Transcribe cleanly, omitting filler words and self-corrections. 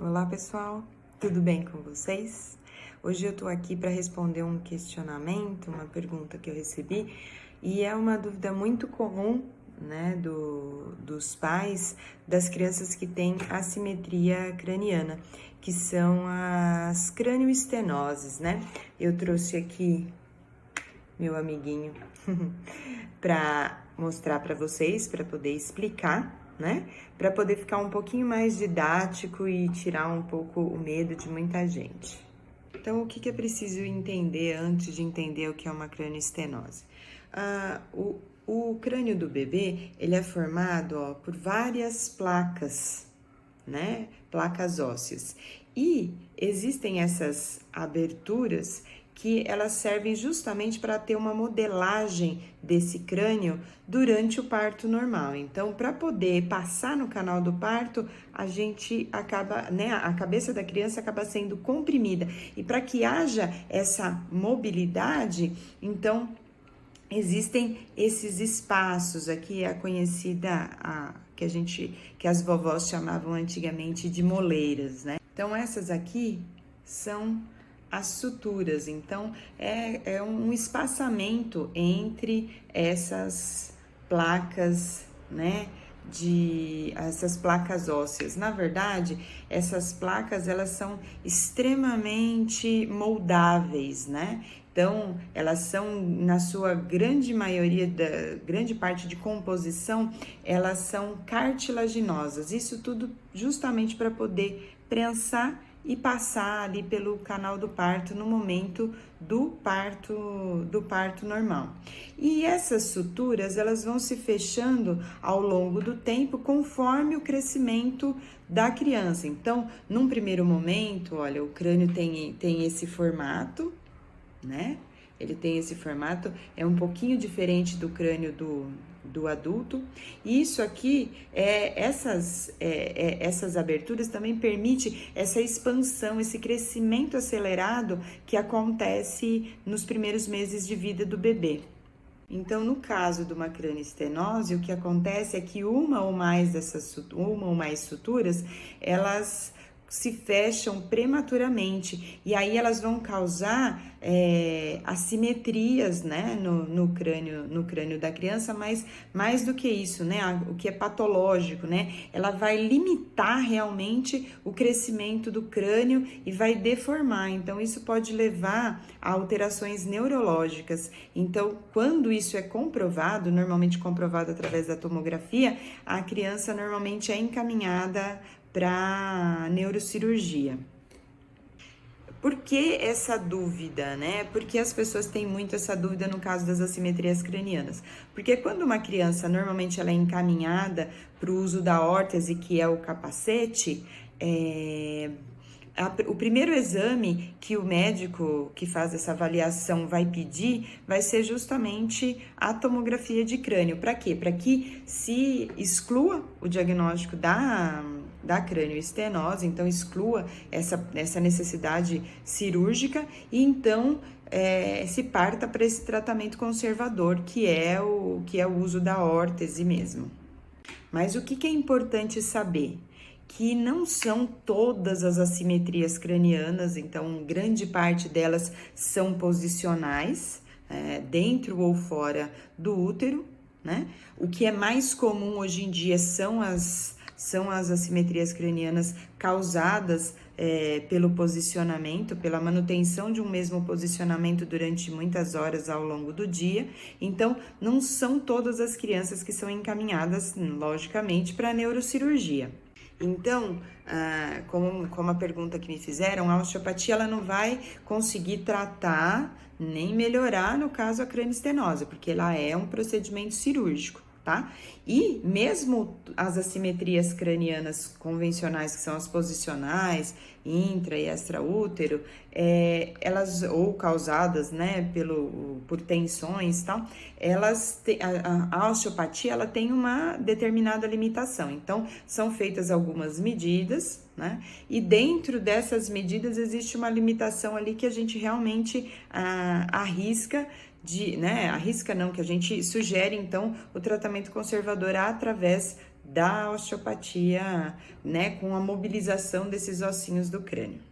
Olá pessoal, tudo bem com vocês? Hoje eu tô aqui para responder um questionamento, uma pergunta que eu recebi e é uma dúvida muito comum, né, dos pais das crianças que têm assimetria craniana, que são as cranioestenoses, né? Eu trouxe aqui meu amiguinho para mostrar para vocês, para poder explicar, né? Para poder ficar um pouquinho mais didático e tirar um pouco o medo de muita gente. Então, o que é preciso entender antes de entender o que é uma cranioestenose? O crânio do bebê, ele é formado, ó, por várias placas, né? Placas ósseas. E existem essas aberturas que elas servem justamente para ter uma modelagem desse crânio durante o parto normal. Então, para poder passar no canal do parto, a gente acaba, né, a cabeça da criança acaba sendo comprimida. E para que haja essa mobilidade, então existem esses espaços, aqui é a conhecida que as vovós chamavam antigamente de moleiras, né? Então essas aqui são as suturas, então é um espaçamento entre essas placas, né? Essas placas ósseas. Na verdade, essas placas elas são extremamente moldáveis, né? Então, elas são, na sua grande maioria, grande parte de composição, elas são cartilaginosas. Isso tudo justamente para poder prensar e passar ali pelo canal do parto no momento do parto normal. E essas suturas, elas vão se fechando ao longo do tempo conforme o crescimento da criança. Então, num primeiro momento, olha, o crânio tem esse formato, né? Ele tem esse formato, é um pouquinho diferente do crânio do adulto. E isso aqui, essas aberturas também permite essa expansão, esse crescimento acelerado que acontece nos primeiros meses de vida do bebê. Então, no caso de uma cranioestenose, o que acontece é que uma ou mais suturas, elas se fecham prematuramente e aí elas vão causar assimetrias, né, no crânio da criança, mas mais do que isso, né, o que é patológico, né, ela vai limitar realmente o crescimento do crânio e vai deformar, então isso pode levar a alterações neurológicas. Então, quando isso é comprovado, normalmente comprovado através da tomografia, a criança normalmente é encaminhada para neurocirurgia. Por que essa dúvida, né? Porque as pessoas têm muito essa dúvida no caso das assimetrias cranianas. Porque quando uma criança, normalmente ela é encaminhada para o uso da órtese, que é o capacete, o primeiro exame que o médico que faz essa avaliação vai pedir vai ser justamente a tomografia de crânio. Para quê? Para que se exclua o diagnóstico da cranioestenose, então exclua essa necessidade cirúrgica e então se parta para esse tratamento conservador que é o uso da órtese mesmo. Mas o que é importante saber? Que não são todas as assimetrias cranianas, então grande parte delas são posicionais, dentro ou fora do útero, né? O que é mais comum hoje em dia são as assimetrias cranianas causadas pelo posicionamento, pela manutenção de um mesmo posicionamento durante muitas horas ao longo do dia. Então, não são todas as crianças que são encaminhadas, logicamente, para a neurocirurgia. Então, como a pergunta que me fizeram, a osteopatia ela não vai conseguir tratar nem melhorar, no caso, a cranioestenose, porque ela é um procedimento cirúrgico, tá? E mesmo as assimetrias cranianas convencionais, que são as posicionais, intra e extraútero, elas, ou causadas, né, por tensões e tal, a osteopatia, ela tem uma determinada limitação. Então, são feitas algumas medidas, né, e dentro dessas medidas existe uma limitação ali que a gente realmente arrisca arrisca não, que a gente sugere, então, o tratamento conservador através da osteopatia, né, com a mobilização desses ossinhos do crânio.